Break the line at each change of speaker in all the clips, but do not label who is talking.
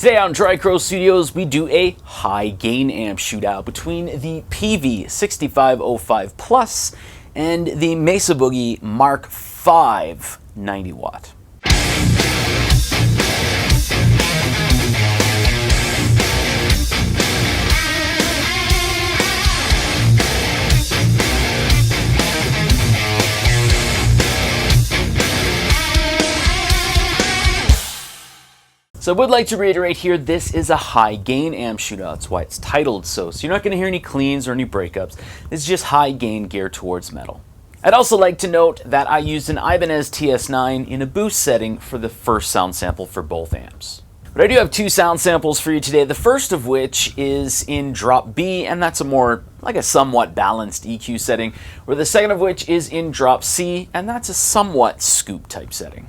Today on Tricrow Studios, we do a high gain amp shootout between the PV6505 Plus and the Mesa Boogie Mark V 90 watt. So I would like to reiterate here, this is a high gain amp shootout. That's why it's titled so. So you're not going to hear any cleans or any breakups. This is just high gain geared towards metal. I'd also like to note that I used an Ibanez TS9 in a boost setting for the first sound sample for both amps. But I do have two sound samples for you today, the first of which is in drop B, and that's a more, like a somewhat balanced EQ setting, where the second of which is in drop C, and that's a somewhat scoop type setting.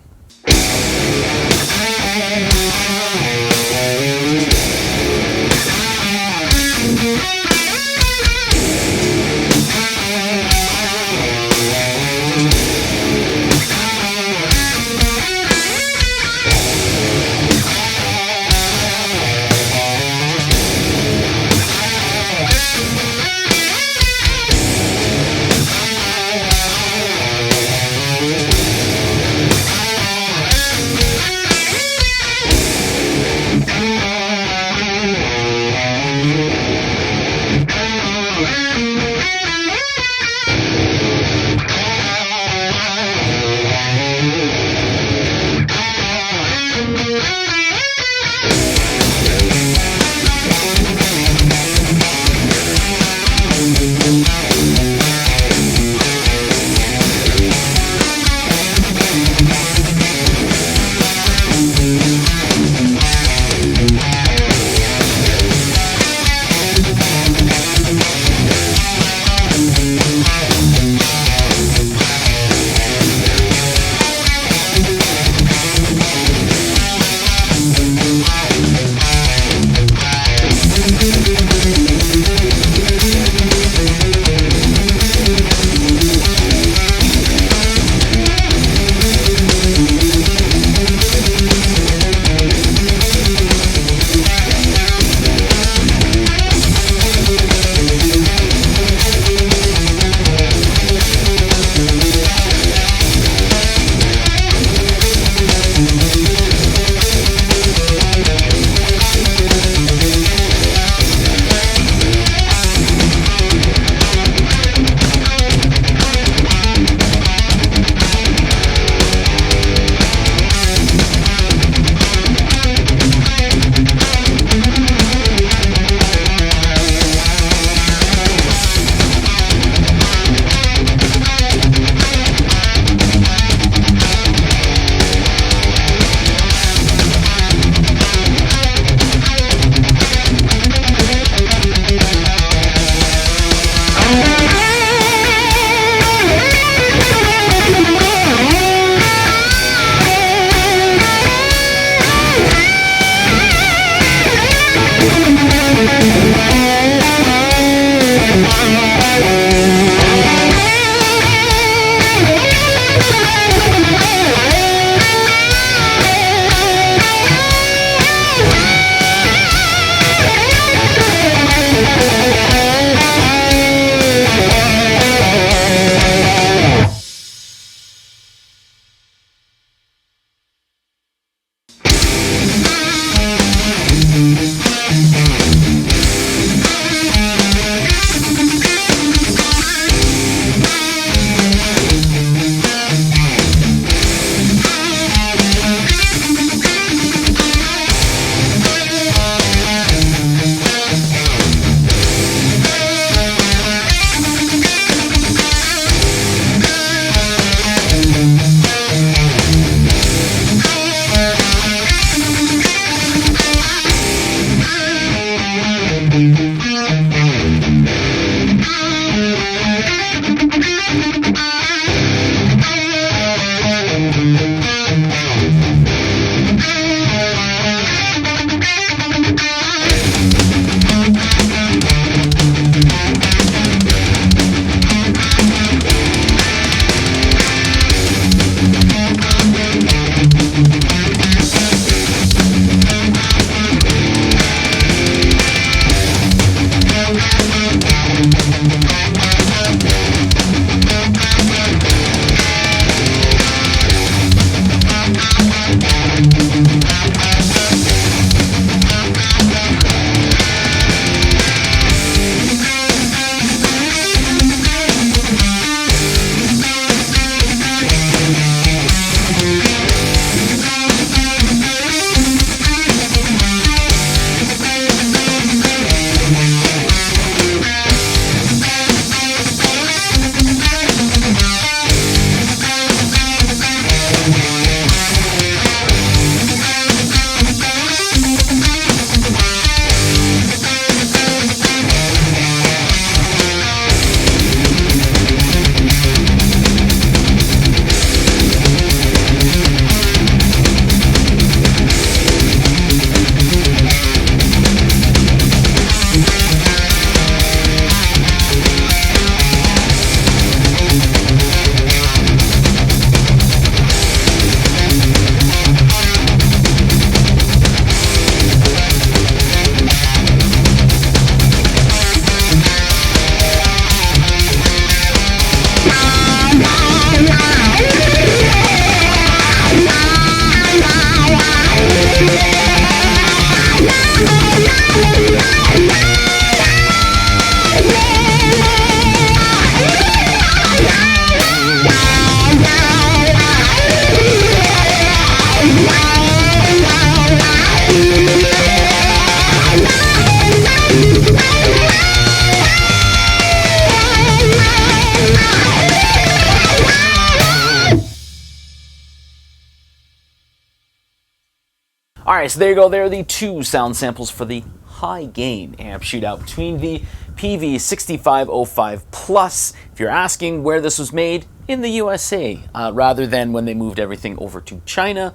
Alright, so there you go. There are the two sound samples for the high gain amp shootout between the PV6505 Plus, if you're asking where this was made, in the USA, rather than when they moved everything over to China.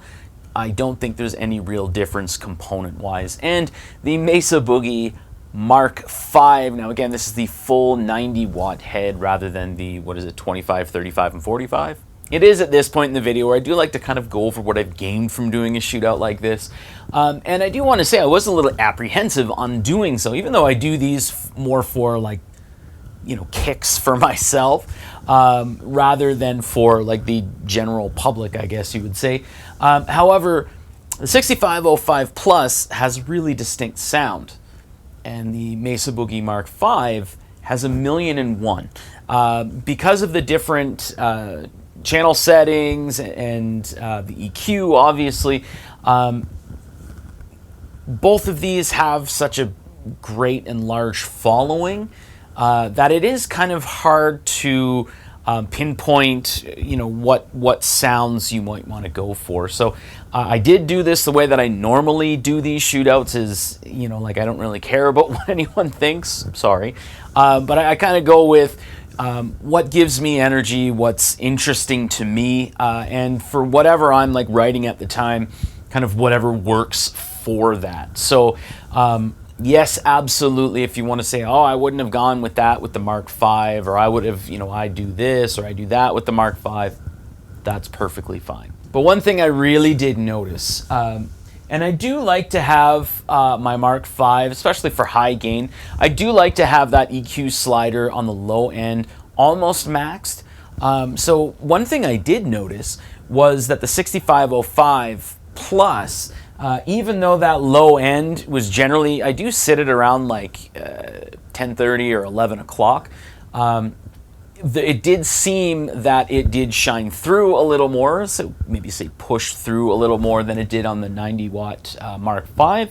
I don't think there's any real difference component-wise. And the Mesa Boogie Mark V. Now again, this is the full 90 watt head rather than the, 25, 35, and 45. It is at this point in the video where I do like to kind of go over what I've gained from doing a shootout like this. And I do want to say I was a little apprehensive on doing so, even though I do these more for like, kicks for myself, rather than for like the general public, I guess you would say. However, the 6505 Plus has really distinct sound, and the Mesa Boogie Mark V has 1,000,001. Because of the different channel settings and the EQ, obviously, both of these have such a great and large following that it is kind of hard to pinpoint, what sounds you might want to go for. So I did do this the way that I normally do these shootouts is, like I don't really care about what anyone thinks. Sorry. But I kind of go with what gives me energy, what's interesting to me, and for whatever I'm like writing at the time, kind of whatever works for that. So yes, absolutely. If you want to say, oh, I wouldn't have gone with that with the Mark V, or I would have, I do this or I do that with the Mark V, that's perfectly fine. But one thing I really did notice, and I do like to have my Mark V, especially for high gain, I do like to have that EQ slider on the low end almost maxed. So one thing I did notice was that the 6505 Plus, even though that low end was generally, I do sit it around like 10:30 or 11 o'clock, it did seem that it did shine through a little more, so maybe say push through a little more than it did on the 90 watt Mark V.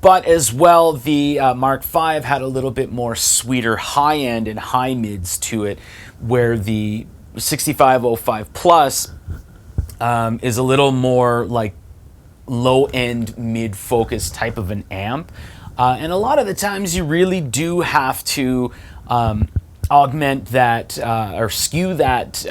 But as well, the Mark V had a little bit more sweeter high end and high mids to it, where the 6505 Plus is a little more like low end mid focus type of an amp. And a lot of the times you really do have to augment that or skew that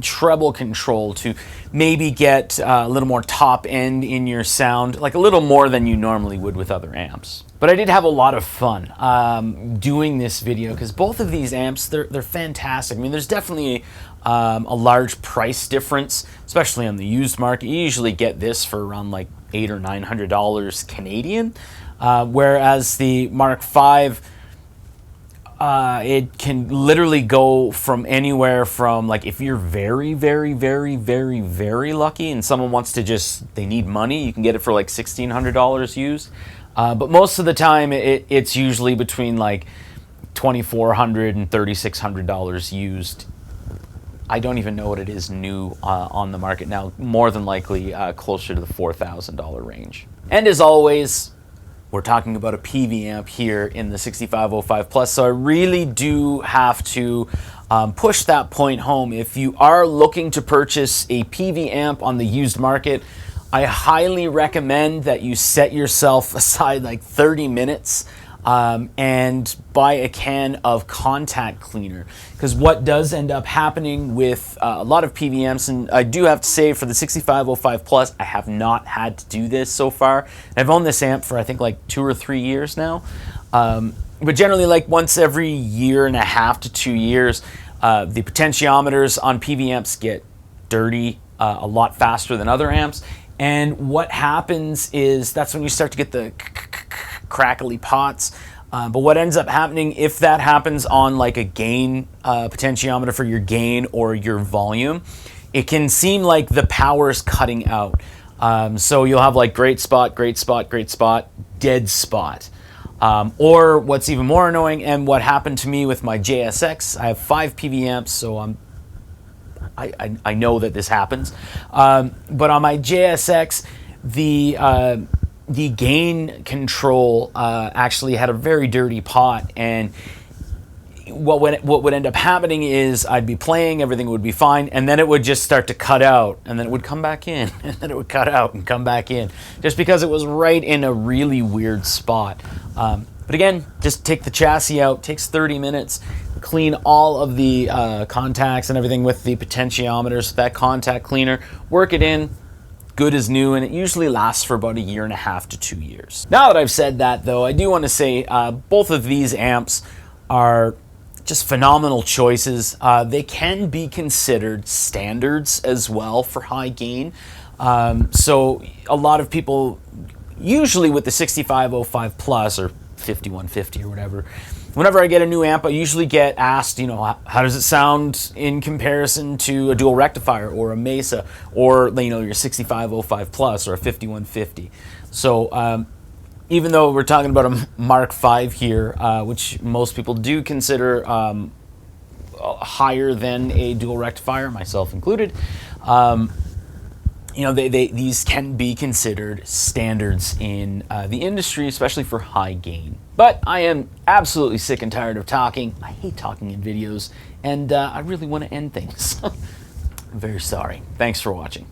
treble control to maybe get a little more top end in your sound, like a little more than you normally would with other amps. But I did have a lot of fun doing this video because both of these amps, they're fantastic. I mean, there's definitely a large price difference, especially on the used market. You usually get this for around like $800 or $900 Canadian, whereas the Mark V, it can literally go from anywhere from, like, if you're very, very, very, very, very lucky and someone wants to they need money, you can get it for like $1,600 used. But most of the time it's usually between like $2,400 and $3,600 used. I don't even know what it is new on the market now. More than likely closer to the $4,000 range. And as always, we're talking about a PV amp here in the 6505 Plus, so I really do have to push that point home. If you are looking to purchase a PV amp on the used market, I highly recommend that you set yourself aside like 30 minutes and buy a can of contact cleaner, because what does end up happening with a lot of PV amps, and I do have to say for the 6505 Plus, I have not had to do this so far. I've owned this amp for I think like 2 or 3 years now, but generally like once every 1.5 to 2 years, the potentiometers on PV amps get dirty a lot faster than other amps. And what happens is that's when you start to get the crackly pots. But what ends up happening, if that happens on like a gain potentiometer for your gain or your volume, it can seem like the power's cutting out. So you'll have like great spot, great spot, great spot, dead spot. Or what's even more annoying, and what happened to me with my JSX, I have 5 PV amps, so I know that this happens. But on my JSX, the gain control actually had a very dirty pot, and what would end up happening is I'd be playing, everything would be fine, and then it would just start to cut out, and then it would come back in, and then it would cut out and come back in, just because it was right in a really weird spot. But again, just take the chassis out, takes 30 minutes, clean all of the contacts and everything with the potentiometers, that contact cleaner, work it in, good as new, and it usually lasts for about 1.5 to 2 years. Now that I've said that though, I do want to say both of these amps are just phenomenal choices. They can be considered standards as well for high gain. So a lot of people, usually with the 6505 Plus or 5150 or whatever, whenever I get a new amp, I usually get asked, you know, how does it sound in comparison to a dual rectifier or a Mesa or, you know, your 6505 Plus or a 5150. So even though we're talking about a Mark V here, which most people do consider higher than a dual rectifier, myself included, you know, these can be considered standards in the industry, especially for high gain. But I am absolutely sick and tired of talking. I hate talking in videos, and I really want to end things. I'm very sorry. Thanks for watching.